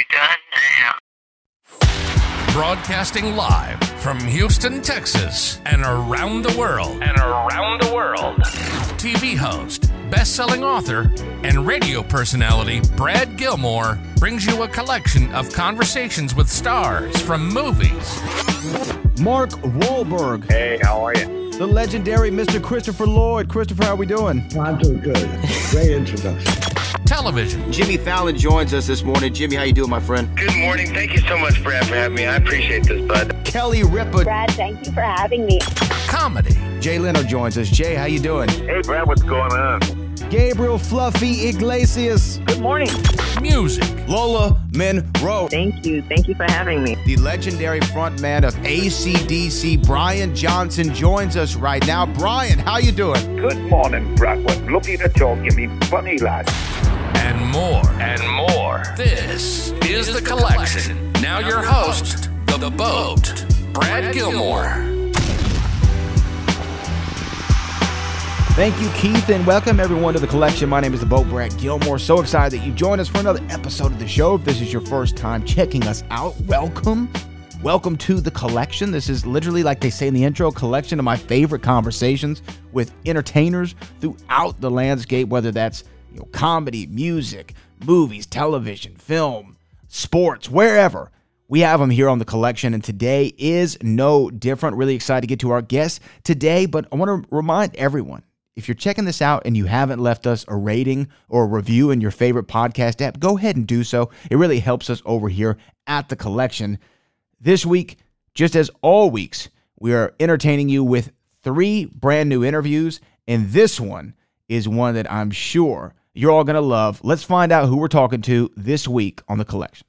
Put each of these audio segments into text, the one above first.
you done now? Broadcasting live from Houston, Texas, and around the world. TV host, best-selling author, and radio personality Brad Gilmore brings you a collection of conversations with stars from movies. Mark Wahlberg. Hey, how are you? The legendary Mr. Christopher Lloyd. Christopher, how are we doing? I'm doing good. Great introduction. Television. Jimmy Fallon joins us this morning. Jimmy, how you doing, my friend? Good morning. Thank you so much, Brad, for having me. I appreciate this, bud. Kelly Ripa. Brad, thank you for having me. Comedy. Jay Leno joins us. Jay, how you doing? Hey, Brad, what's going on? Gabriel Fluffy Iglesias. Good morning. Music. Lola Monroe. Thank you. Thank you for having me. The legendary frontman of AC/DC, Brian Johnson, joins us right now. Brian, how you doing? Good morning, Brad. What looking at you, give me funny, lad. And more. This is The Collection. Now your host, The Boat, Brad Gilmore. Thank you, Keith, and welcome everyone to The Collection. My name is The Boat, Brad Gilmore. So excited that you joined us for another episode of the show. If this is your first time checking us out, welcome. Welcome to The Collection. This is literally, like they say in the intro, a collection of my favorite conversations with entertainers throughout the landscape, whether that's comedy, music, movies, television, film, sports, wherever. We have them here on The Collection, and today is no different. Really excited to get to our guest today, but I want to remind everyone, if you're checking this out and you haven't left us a rating or a review in your favorite podcast app, go ahead and do so. It really helps us over here at The Collection. This week, just as all weeks, we are entertaining you with 3 brand new interviews, and this one is one that I'm sure you're all going to love. Let's find out who we're talking to this week on The Collection.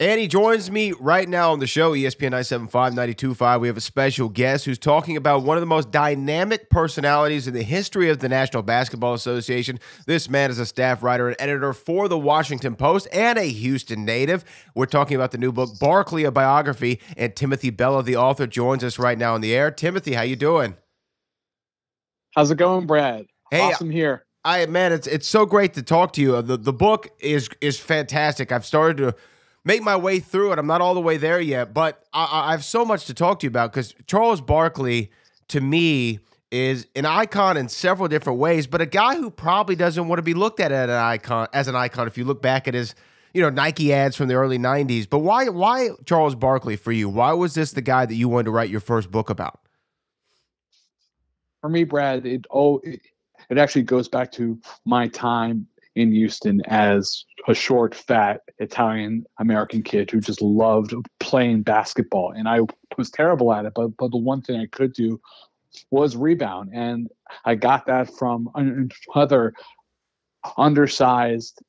And he joins me right now on the show, ESPN 975, 92.5. We have a special guest who's talking about one of the most dynamic personalities in the history of the National Basketball Association. This man is a staff writer and editor for the Washington Post and a Houston native. We're talking about the new book, Barkley, a Biography, and Timothy Bella, the author, joins us right now on the air. Timothy, how you doing? How's it going, Brad? Hey, awesome here. It's so great to talk to you. The book is fantastic. I've started to make my way through it. I'm not all the way there yet, but I have so much to talk to you about because Charles Barkley, to me, is an icon in several different ways, but a guy who probably doesn't want to be looked at as an icon if you look back at his Nike ads from the early 90s. But why Charles Barkley for you? Why was this the guy that you wanted to write your first book about? For me, Brad, it actually goes back to my time in Houston as a short, fat Italian-American kid who just loved playing basketball. And I was terrible at it, but the one thing I could do was rebound. And I got that from another undersized,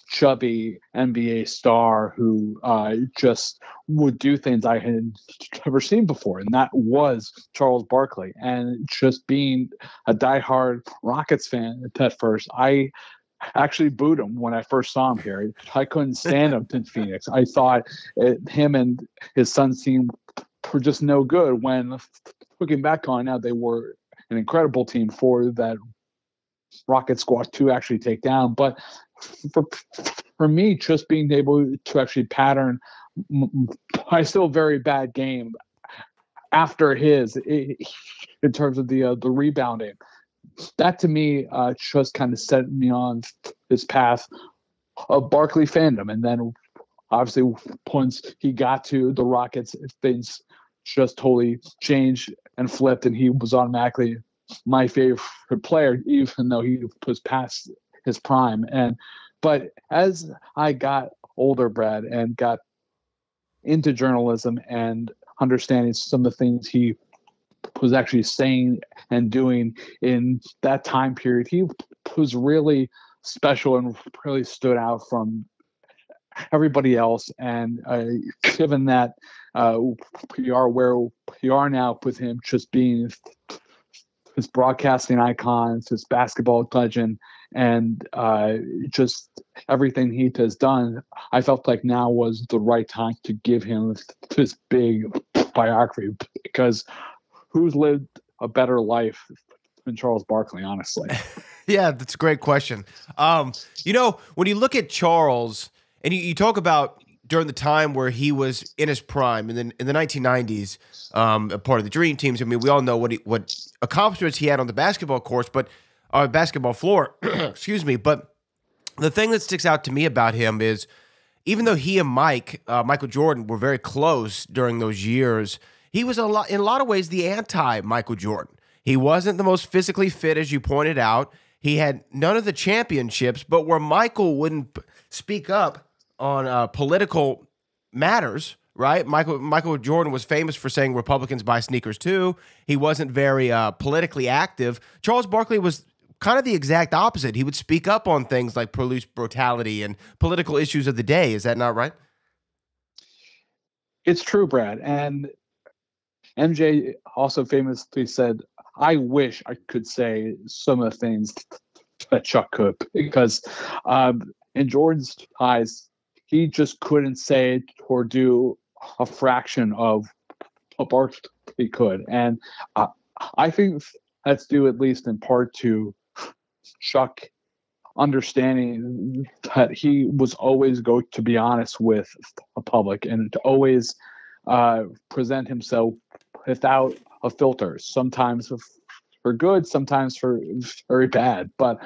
chubby NBA star who just would do things I had never seen before, and that was Charles Barkley. And just being a diehard Rockets fan at first, I actually booed him when I first saw him here. I couldn't stand him in Phoenix. I thought him and his son's team were just no good, when looking back on now, they were an incredible team for that Rocket squad to actually take down. But for me, just being able to actually pattern my still very bad game after his in terms of the rebounding, that to me just kind of set me on this path of Barkley fandom. And then obviously once he got to the Rockets, things just totally changed and flipped, and he was automatically my favorite player, even though he was past his prime. But as I got older, Brad, and got into journalism and understanding some of the things he was actually saying and doing in that time period, he was really special and really stood out from everybody else. And given that we are where we are now with him just being his broadcasting icon, his basketball legend, and just everything he has done, I felt like now was the right time to give him this big biography, because who's lived a better life than Charles Barkley, honestly? Yeah, that's a great question. When you look at Charles and you talk about during the time where he was in his prime, in the 1990s, a part of the Dream Teams. I mean, we all know what accomplishments he had on the basketball course, but basketball floor. Excuse me. But the thing that sticks out to me about him is, even though he and Michael Jordan, were very close during those years, he was in a lot of ways the anti-Michael Jordan. He wasn't the most physically fit, as you pointed out. He had none of the championships, but where Michael wouldn't speak up on political matters, right? Michael Jordan was famous for saying Republicans buy sneakers too. He wasn't very politically active. Charles Barkley was kind of the exact opposite. He would speak up on things like police brutality and political issues of the day. Is that not right? It's true, Brad. And MJ also famously said, I wish I could say some of the things that Chuck could, because in Jordan's eyes, he just couldn't say or do a fraction of what Barkley could. And I think that's due at least in part to Chuck understanding that he was always going to be honest with the public and to always present himself without a filter, sometimes for good, sometimes for very bad. But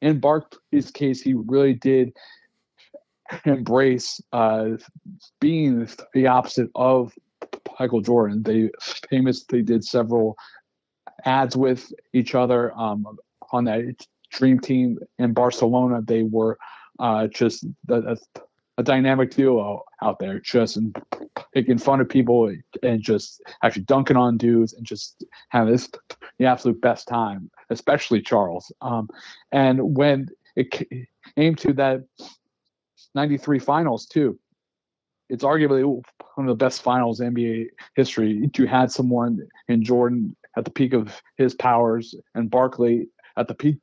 in Barkley's case, he really did embrace being the opposite of Michael Jordan. They famously did several ads with each other on that Dream Team in Barcelona. They were just a dynamic duo out there, just making fun of people and just actually dunking on dudes and just having the absolute best time, especially Charles. And when it came to that 93 finals too, it's arguably one of the best finals in NBA history. You had someone in Jordan at the peak of his powers and Barkley at the peak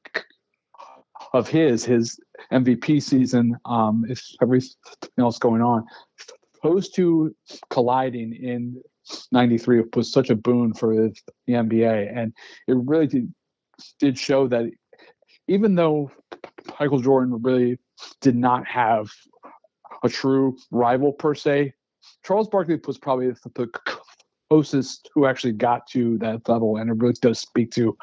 of his MVP season, if everything else going on. Those two colliding in 93 was such a boon for the NBA. And it really did show that even though Michael Jordan really did not have a true rival per se, Charles Barkley was probably the closest who actually got to that level, and it really does speak to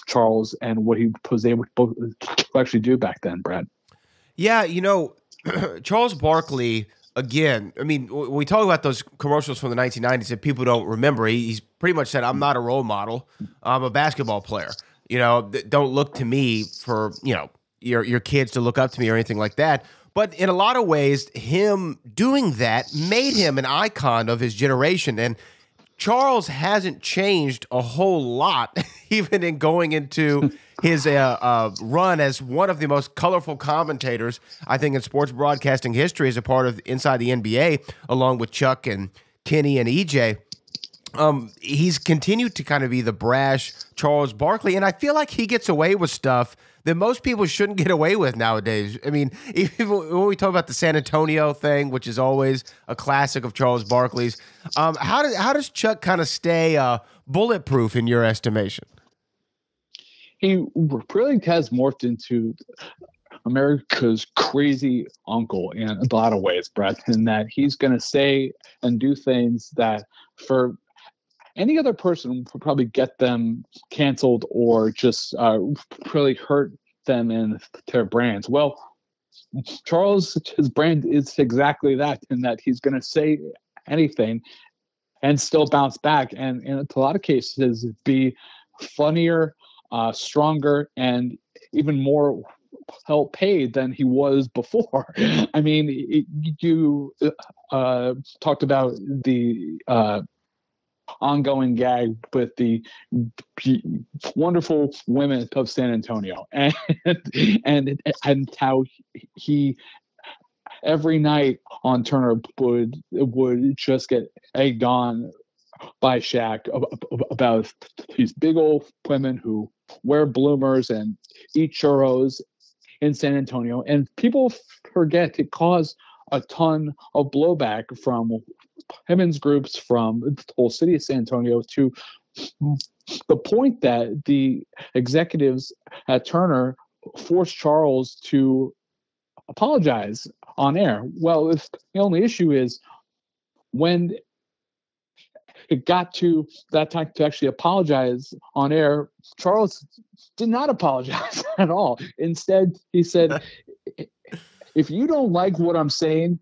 Charles and what he was able to actually do back then, Brad. Yeah, Charles Barkley, again, I mean, we talk about those commercials from the 1990s that people don't remember. He's pretty much said, I'm not a role model. I'm a basketball player. Don't look to me for, your kids to look up to me or anything like that. But in a lot of ways, him doing that made him an icon of his generation. And Charles hasn't changed a whole lot, even in going into his run as one of the most colorful commentators, I think, in sports broadcasting history as a part of Inside the NBA, along with Chuck and Kenny and EJ. He's continued to kind of be the brash Charles Barkley, and I feel like he gets away with stuff that most people shouldn't get away with nowadays. I mean, even when we talk about the San Antonio thing, which is always a classic of Charles Barkley's, how does Chuck kind of stay bulletproof in your estimation? He really has morphed into America's crazy uncle in a lot of ways, Brett, in that he's going to say and do things that for any other person would probably get them canceled or just really hurt them in their brands. Well, Charles, his brand is exactly that, in that he's going to say anything and still bounce back, and in a lot of cases be funnier, stronger, and even more well paid than he was before. I mean, you talked about the ongoing gag with the wonderful women of San Antonio, and how he every night on Turner would just get egged on by Shaq about these big old women who wear bloomers and eat churros in San Antonio, and people forget it caused a ton of blowback from women's groups from the whole city of San Antonio, to the point that the executives at Turner forced Charles to apologize on air. Well, the only issue is when it got to that time to actually apologize on air, Charles did not apologize at all. Instead, he said, if you don't like what I'm saying,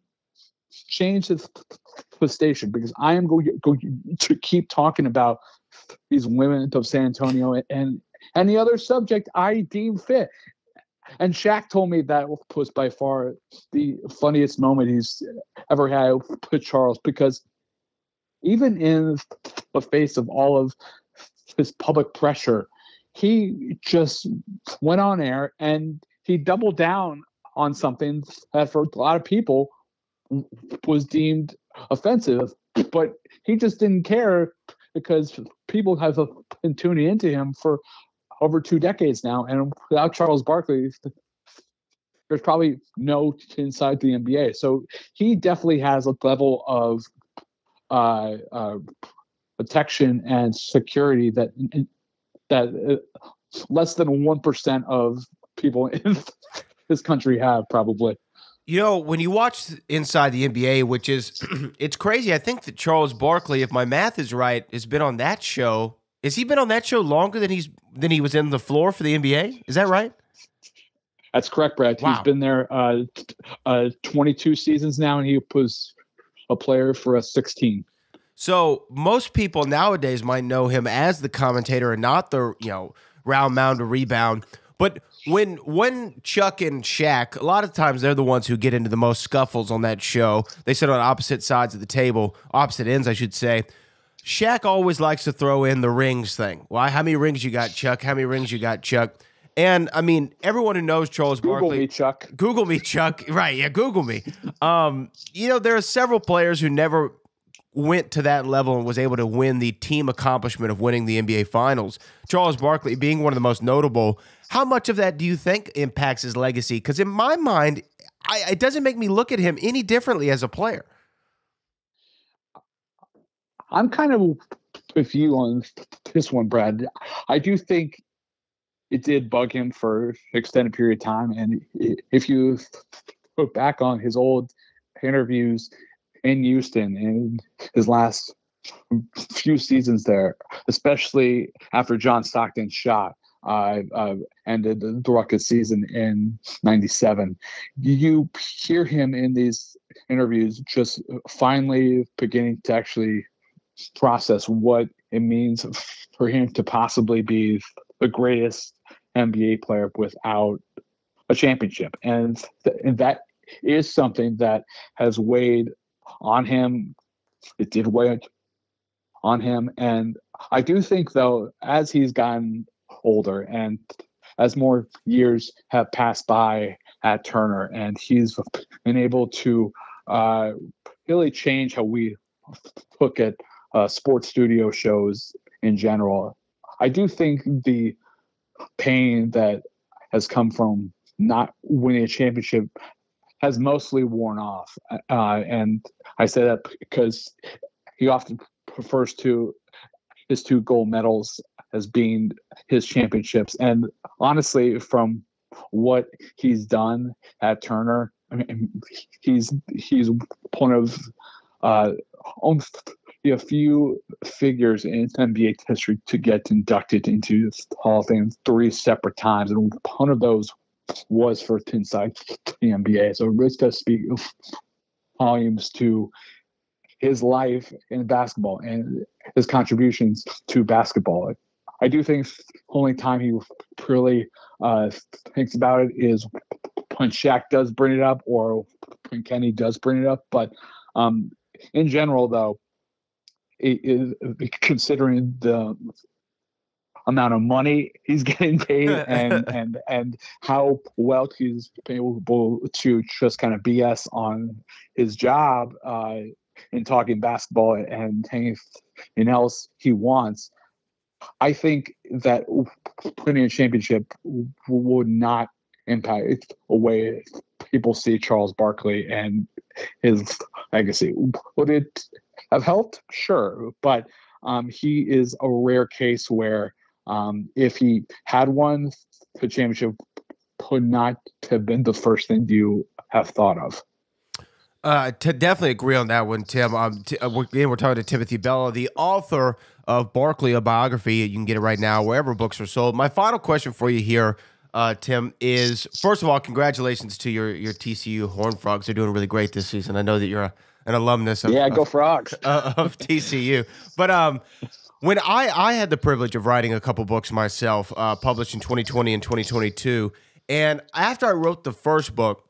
change the station, because I am going to keep talking about these women of San Antonio and any other subject I deem fit. And Shaq told me that was by far the funniest moment he's ever had with Charles, because even in the face of all of his public pressure, he just went on air and he doubled down on something that for a lot of people was deemed offensive, but he just didn't care because people have been tuning into him for over 2 decades now. And without Charles Barkley, there's probably no inside the NBA. So he definitely has a level of protection and security that less than 1% of people in this country have, probably. You know, when you watch Inside the NBA, which is, it's crazy. I think that Charles Barkley, if my math is right, has been on that show. Has he been on that show longer than he was in the floor for the NBA? Is that right? That's correct, Brad. Wow. He's been there 22 seasons now, and he was a player for 16. So most people nowadays might know him as the commentator and not the, round mound or rebound. But when Chuck and Shaq, a lot of times they're the ones who get into the most scuffles on that show. They sit on opposite sides of the table, opposite ends, I should say. Shaq always likes to throw in the rings thing. Well, how many rings you got, Chuck? How many rings you got, Chuck? And, I mean, everyone who knows Charles Barkley. Google me, Chuck. Google me, Chuck. Right, yeah, Google me. There are several players who never went to that level and was able to win the team accomplishment of winning the NBA Finals. Charles Barkley being one of the most notable. How much of that do you think impacts his legacy? Because in my mind, it doesn't make me look at him any differently as a player. I'm kind of with you on this one, Brad. I do think it did bug him for an extended period of time. And if you look back on his old interviews in Houston in his last few seasons there, especially after John Stockton shot, ended the Rockets season in '97. You hear him in these interviews just finally beginning to actually process what it means for him to possibly be the greatest NBA player without a championship. And that is something that has weighed on him. It did weigh on him. And I do think, though, as he's gotten older and as more years have passed by at Turner, and he's been able to really change how we look at sports studio shows in general, I do think the pain that has come from not winning a championship has mostly worn off. And I say that because he often refers to his 2 gold medals as being his championships. And honestly, from what he's done at Turner, I mean, he's one of only a few figures in NBA history to get inducted into the Hall of Fame 3 separate times, and one of those was for Inside the NBA. So it really does speak volumes to his life in basketball and his contributions to basketball. I do think the only time he really thinks about it is when Shaq does bring it up or when Kenny does bring it up. But in general, though, considering the amount of money he's getting paid and how well he's able to just kind of BS on his job in talking basketball and anything else he wants, I think that winning a championship would not impact the way people see Charles Barkley and his legacy. Would it have helped? Sure. But he is a rare case where if he had won the championship, would not have been the first thing you have thought of. To definitely agree on that one, Tim. We're talking to Timothy Bella, the author of Barkley, a biography. You can get it right now wherever books are sold. My final question for you here, Tim, is first of all, congratulations to your TCU Horned Frogs. They're doing really great this season. I know that you're an alumnus of, Go Frogs. of TCU. But when I had the privilege of writing a couple books myself, published in 2020 and 2022, and after I wrote the first book,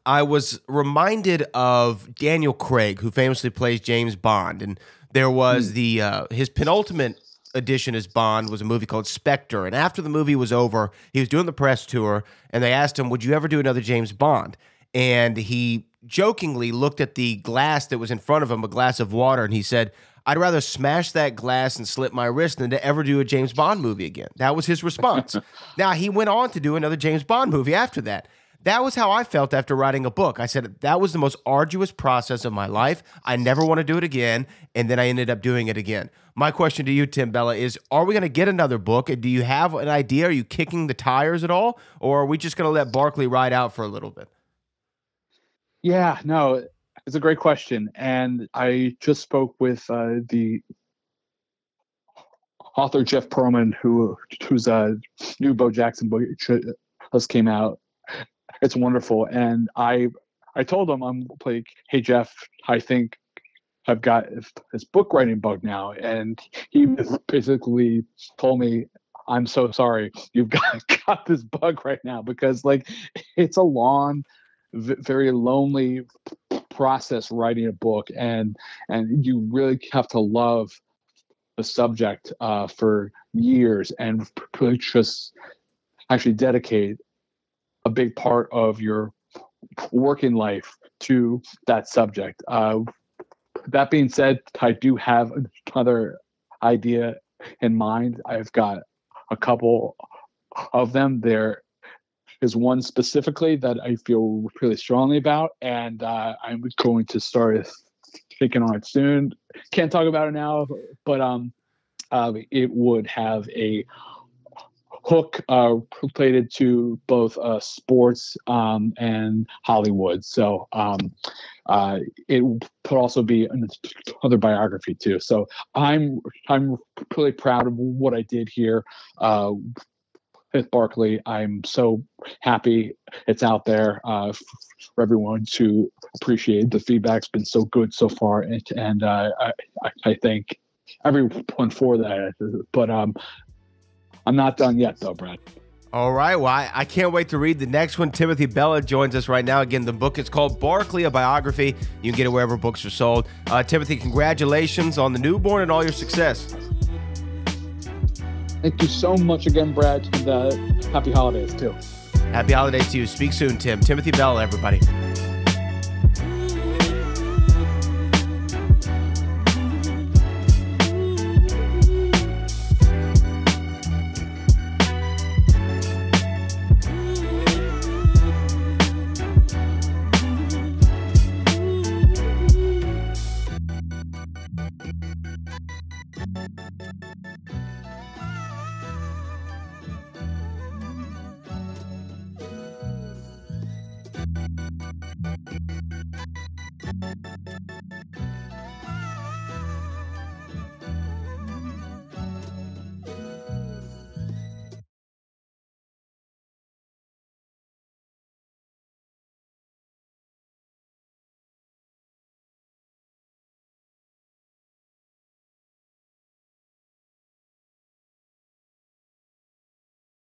I was reminded of Daniel Craig, who famously plays James Bond, and there was his penultimate edition as Bond was a movie called Spectre, and after the movie was over, he was doing the press tour, and they asked him, "Would you ever do another James Bond?" And he jokingly looked at the glass that was in front of him, a glass of water, and he said, "I'd rather smash that glass and slit my wrist than to ever do a James Bond movie again." That was his response. Now, he went on to do another James Bond movie after that. That was how I felt after writing a book. I said, that was the most arduous process of my life. I never want to do it again. And then I ended up doing it again. My question to you, Tim Bella, is are we going to get another book? And do you have an idea? Are you kicking the tires at all? Or are we just going to let Barkley ride out for a little bit? Yeah, no, it's a great question. And I just spoke with the author Jeff Pearlman, whose new Bo Jackson book just came out. It's wonderful. And I told him, I'm like, hey, Jeff, I think I've got this book writing bug now. And he basically told me, I'm so sorry you've got this bug right now, because like it's a long, very lonely process writing a book. And you really have to love the subject for years and just actually dedicate a big part of your working life to that subject. That being said, I do have another idea in mind. I've got a couple of them. There is one specifically that I feel really strongly about, and I'm going to start thinking on it soon. Can't talk about it now, but it would have a hook related to both sports and Hollywood. So it could also be another biography too. So I'm really proud of what I did here with Barkley. I'm so happy it's out there for everyone to appreciate. The feedback's been so good so far, and I thank everyone for that. But I'm not done yet, though, Brad. All right. Well, I can't wait to read the next one. Timothy Bella joins us right now. Again, the book is called Barkley, a biography. You can get it wherever books are sold. Timothy, congratulations on the newborn and all your success. Thank you so much again, Brad. And happy holidays, too. Happy holidays to you. Speak soon, Tim. Timothy Bella, everybody.